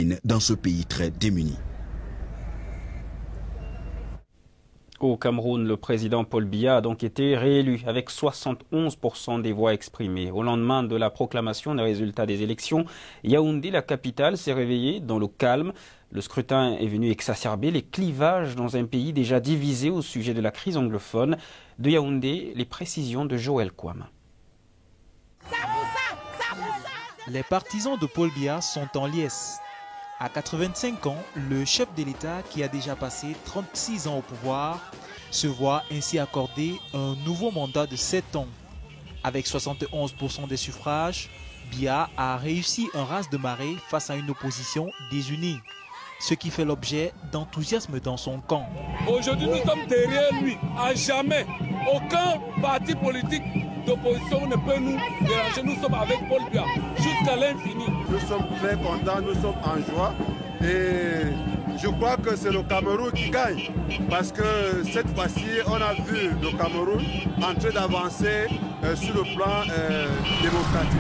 africaine dans ce pays très démuni. Au Cameroun, le président Paul Biya a donc été réélu avec 71% des voix exprimées. Au lendemain de la proclamation des résultats des élections, Yaoundé, la capitale, s'est réveillée dans le calme. Le scrutin est venu exacerber les clivages dans un pays déjà divisé au sujet de la crise anglophone. De Yaoundé, les précisions de Joël Kwam. Les partisans de Paul Biya sont en liesse. À 85 ans, le chef de l'État, qui a déjà passé 36 ans au pouvoir, se voit ainsi accorder un nouveau mandat de 7 ans. Avec 71% des suffrages, Biya a réussi un raz de marée face à une opposition désunie, ce qui fait l'objet d'enthousiasme dans son camp. Aujourd'hui, nous sommes derrière lui, à jamais. Aucun parti politique d'opposition ne peut nous déranger. Nous sommes avec Paul Biya jusqu'à l'infini. Nous sommes très contents, nous sommes en joie et je crois que c'est le Cameroun qui gagne parce que cette fois-ci, on a vu le Cameroun en train d'avancer sur le plan démocratique.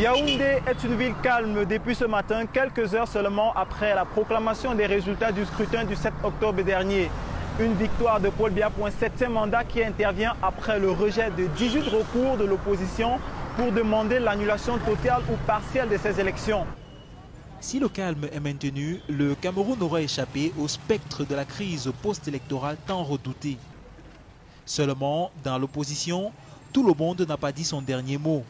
Yaoundé est une ville calme depuis ce matin, quelques heures seulement après la proclamation des résultats du scrutin du 7 octobre dernier. Une victoire de Paul Biya pour un 7e mandat qui intervient après le rejet de 18 recours de l'opposition pour demander l'annulation totale ou partielle de ces élections. Si le calme est maintenu, le Cameroun aura échappé au spectre de la crise post-électorale tant redoutée. Seulement, dans l'opposition, tout le monde n'a pas dit son dernier mot.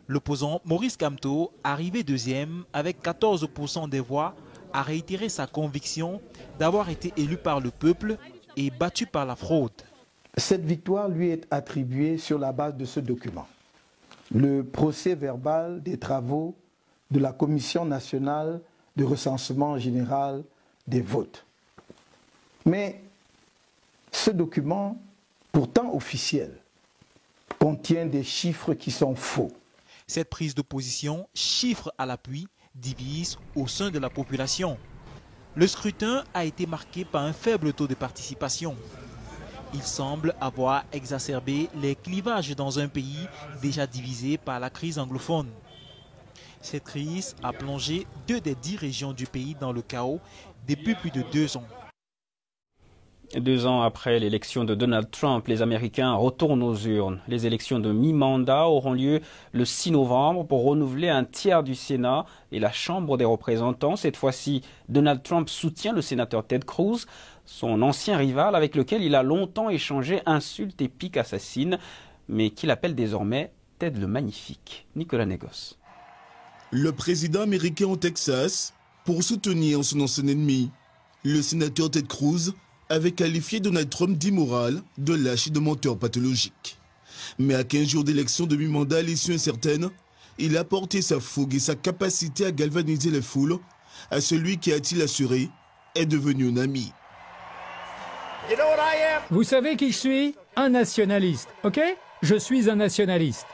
L'opposant Maurice Kamto, arrivé deuxième avec 14% des voix, a réitéré sa conviction d'avoir été élu par le peuple et battu par la fraude. Cette victoire lui est attribuée sur la base de ce document. Le procès verbal des travaux de la Commission nationale de recensement général des votes. Mais ce document, pourtant officiel, contient des chiffres qui sont faux. Cette prise de position, chiffres à l'appui, divise au sein de la population. Le scrutin a été marqué par un faible taux de participation. Il semble avoir exacerbé les clivages dans un pays déjà divisé par la crise anglophone. Cette crise a plongé 2 des 10 régions du pays dans le chaos depuis plus de 2 ans. 2 ans après l'élection de Donald Trump, les Américains retournent aux urnes. Les élections de mi-mandat auront lieu le 6 novembre pour renouveler un tiers du Sénat et la Chambre des représentants. Cette fois-ci, Donald Trump soutient le sénateur Ted Cruz, son ancien rival avec lequel il a longtemps échangé insultes et piques assassines, mais qu'il appelle désormais Ted le Magnifique. Nicolas Negos. Le président américain au Texas, pour soutenir son ancien ennemi, le sénateur Ted Cruz, avait qualifié Donald Trump d'immoral, de lâche et de menteur pathologique. Mais à 15 jours d'élection de mi-mandat à l'issue incertaine, il a porté sa fougue et sa capacité à galvaniser les foules à celui qui, a-t-il assuré, est devenu un ami. Vous savez qui je suis? Un nationaliste, ok? Je suis un nationaliste.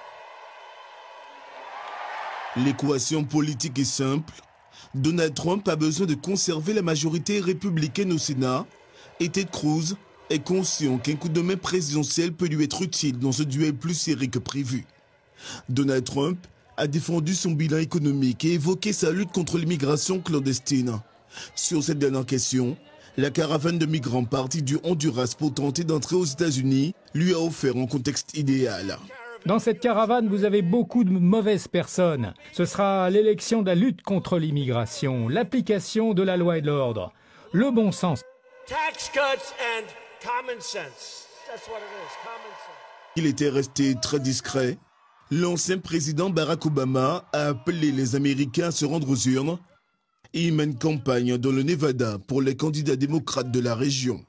L'équation politique est simple. Donald Trump a besoin de conserver la majorité républicaine au Sénat et Ted Cruz est conscient qu'un coup de main présidentiel peut lui être utile dans ce duel plus serré que prévu. Donald Trump a défendu son bilan économique et évoqué sa lutte contre l'immigration clandestine. Sur cette dernière question, la caravane de migrants partis du Honduras pour tenter d'entrer aux États-Unis lui a offert un contexte idéal. Dans cette caravane, vous avez beaucoup de mauvaises personnes. Ce sera l'élection de la lutte contre l'immigration, l'application de la loi et de l'ordre, le bon sens. Il était resté très discret. L'ancien président Barack Obama a appelé les Américains à se rendre aux urnes et il mène campagne dans le Nevada pour les candidats démocrates de la région.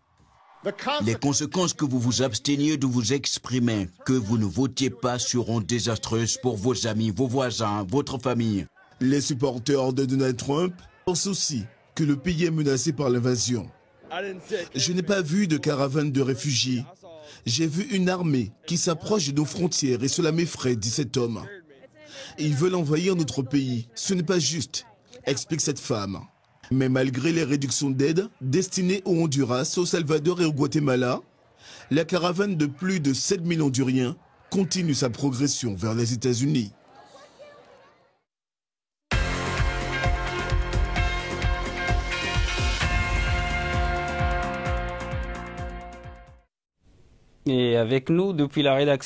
Les conséquences que vous vous absteniez de vous exprimer, que vous ne votiez pas, seront désastreuses pour vos amis, vos voisins, votre famille. Les supporters de Donald Trump pensent aussi que le pays est menacé par l'invasion. Je n'ai pas vu de caravane de réfugiés. J'ai vu une armée qui s'approche de nos frontières et cela m'effraie, dit cet homme. Ils veulent envahir notre pays. Ce n'est pas juste, explique cette femme. Mais malgré les réductions d'aide destinées au Honduras, au Salvador et au Guatemala, la caravane de plus de 7 000 Honduriens continue sa progression vers les États-Unis. Et avec nous depuis la rédaction